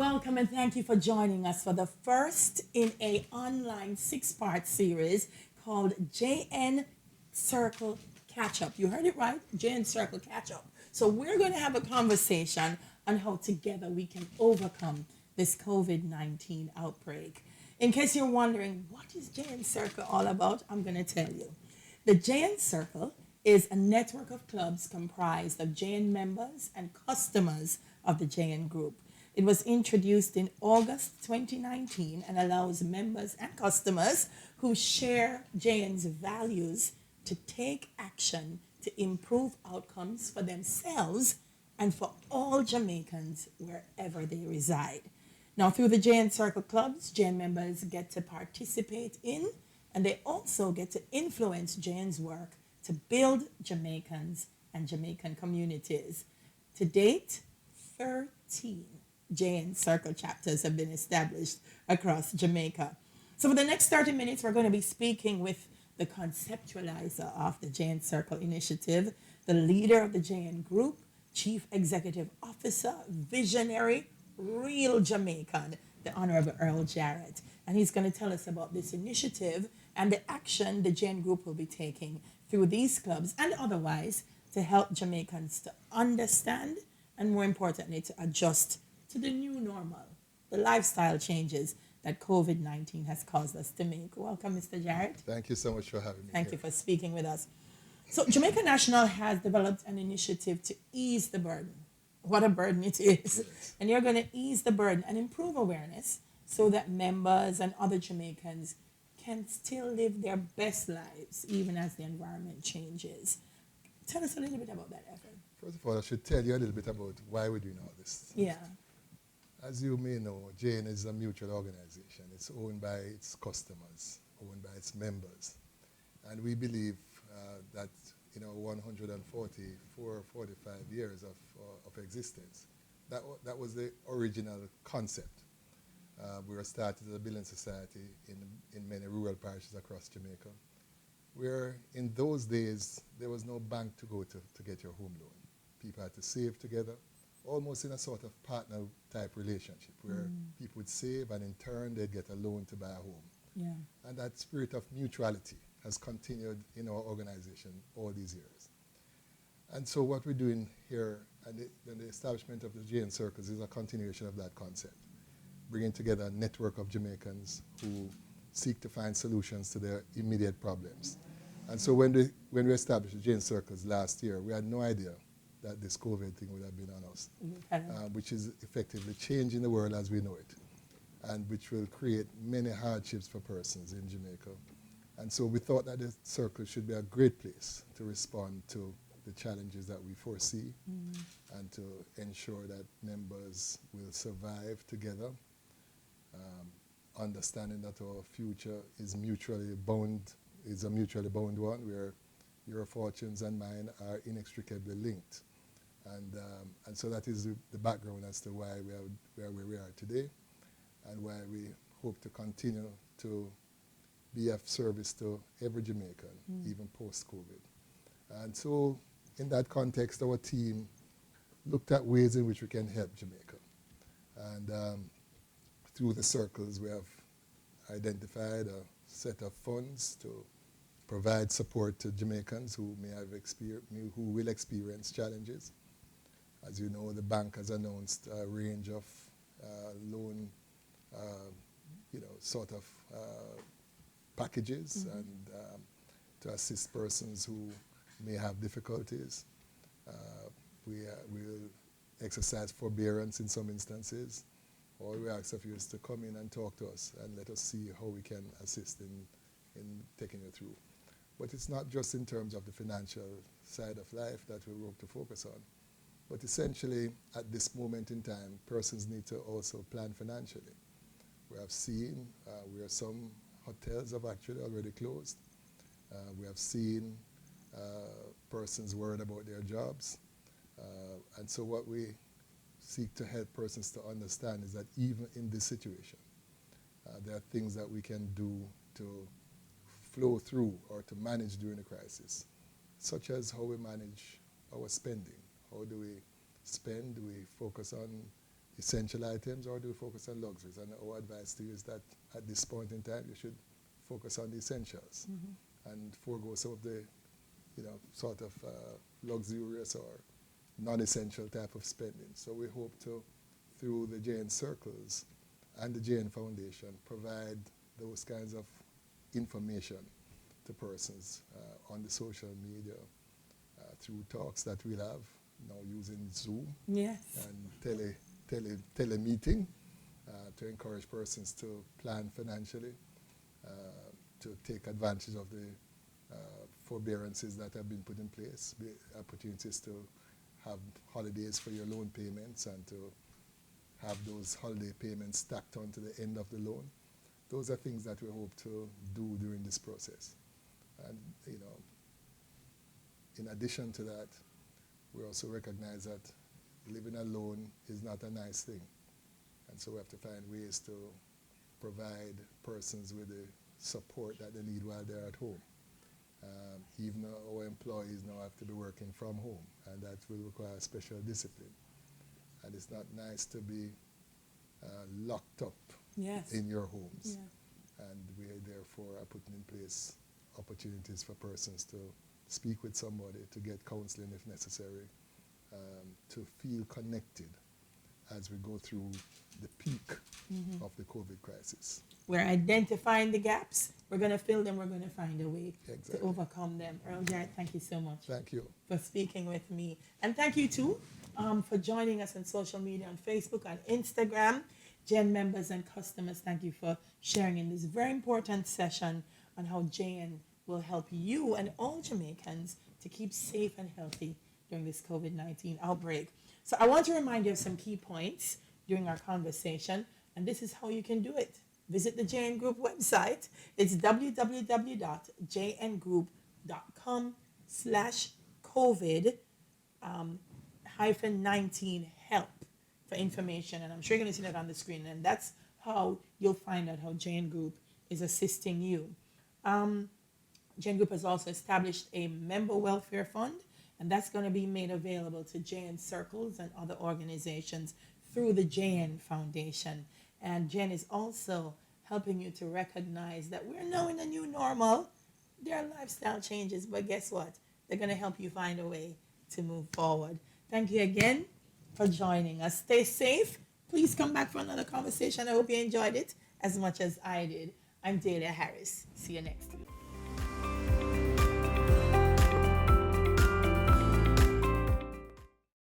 Welcome and thank you for joining us for the first in a online six-part series called JN Circle Catch Up. You heard it right, JN Circle Catch Up. So we're going to have a conversation on how together we can overcome this COVID-19 outbreak. In case you're wondering, what is JN Circle all about? I'm going to tell you. The JN Circle is a network of clubs comprised of JN members and customers of the JN Group. It was introduced in August 2019 and allows members and customers who share JN's values to take action to improve outcomes for themselves and for all Jamaicans wherever they reside. Now, through the JN Circle Clubs, JN members get to participate in and they also get to influence JN's work to build Jamaicans and Jamaican communities. To date, 13 JN Circle chapters have been established across Jamaica. So for the next 30 minutes, we're going to be speaking with the conceptualizer of the JN Circle initiative, the leader of the JN Group, Chief Executive Officer, visionary, real Jamaican, the Honorable Earl Jarrett. And he's going to tell us about this initiative and the action the JN Group will be taking through these clubs and otherwise to help Jamaicans to understand and, more importantly, to adjust to the new normal, the lifestyle changes that COVID-19 has caused us to make. Welcome, Mr. Jarrett. Thank you so much for having me. Thank here. you for speaking with us. So Jamaica National has developed an initiative to ease the burden. What a burden it is. Yes. And you're going to ease the burden and improve awareness so that members and other Jamaicans can still live their best lives even as the environment changes. Tell us a little bit about that effort. First of all, I should tell you a little bit about why we're doing all this. Yeah. As you may know, JN is a mutual organization. It's owned by its customers, owned by its members. And we believe that 144, 45 years of existence, that was the original concept. We were started as a building society in many rural parishes across Jamaica, where in those days, there was no bank to go to get your home loan. People had to save together, almost in a sort of partner type relationship where people would save and in turn they'd get a loan to buy a home. Yeah. And that spirit of mutuality has continued in our organization all these years. And so what we're doing here and the establishment of the JN Circles is a continuation of that concept, bringing together a network of Jamaicans who seek to find solutions to their immediate problems. And so when we established the JN Circles last year, we had no idea that this COVID thing would have been on us, which is effectively changing the world as we know it, and which will create many hardships for persons in Jamaica. And so we thought that the circle should be a great place to respond to the challenges that we foresee and to ensure that members will survive together, understanding that our future is a mutually bound one, where your fortunes and mine are inextricably linked. And so that is the background as to why we are where we are today and why we hope to continue to be of service to every Jamaican, even post-COVID. And so in that context, our team looked at ways in which we can help Jamaica. And through the circles, we have identified a set of funds to provide support to Jamaicans who who will experience challenges. As you know, the bank has announced a range of loan, packages and to assist persons who may have difficulties. We will exercise forbearance in some instances. All we ask of you is to come in and talk to us and let us see how we can assist in taking you through. But it's not just in terms of the financial side of life that we hope to focus on. But essentially, at this moment in time, persons need to also plan financially. We have seen where some hotels have actually already closed. We have seen persons worried about their jobs. And so what we seek to help persons to understand is that even in this situation, there are things that we can do to flow through or to manage during the crisis, such as how we manage our spending. How do we spend? Do we focus on essential items, or do we focus on luxuries? And our advice to you is that at this point in time, you should focus on the essentials and forego some of the, sort of luxurious or non-essential type of spending. So we hope to, through the JN Circles and the JN Foundation, provide those kinds of information to persons on the social media through talks that we'll have now using Zoom and telemeeting to encourage persons to plan financially, to take advantage of the forbearances that have been put in place, opportunities to have holidays for your loan payments and to have those holiday payments stacked onto the end of the loan. Those are things that we hope to do during this process. And, in addition to that, we also recognize that living alone is not a nice thing. And so we have to find ways to provide persons with the support that they need while they're at home. Even our employees now have to be working from home, and that will require special discipline. And it's not nice to be locked up in your homes. And we therefore are putting in place opportunities for persons to speak with somebody, to get counseling if necessary, to feel connected as we go through the peak of the COVID crisis. We're identifying the gaps. We're going to fill them. We're going to find a way to overcome them. Earl Jarrett, thank you so much. Thank you for speaking with me. And thank you, too, for joining us on social media, on Facebook, on Instagram. JN members and customers, thank you for sharing in this very important session on how JN will help you and all Jamaicans to keep safe and healthy during this COVID-19 outbreak. So I want to remind you of some key points during our conversation, and this is how you can do it. Visit the JN Group website. It's www.jngroup.com/COVID-19 help for information, and I'm sure you're going to see that on the screen, and that's how you'll find out how JN Group is assisting you. JN Group has also established a member welfare fund, and that's going to be made available to JN Circles and other organizations through the JN Foundation. And JN is also helping you to recognize that we're now in a new normal. There are lifestyle changes, but guess what? They're going to help you find a way to move forward. Thank you again for joining us. Stay safe. Please come back for another conversation. I hope you enjoyed it as much as I did. I'm Dahlia Harris. See you next week.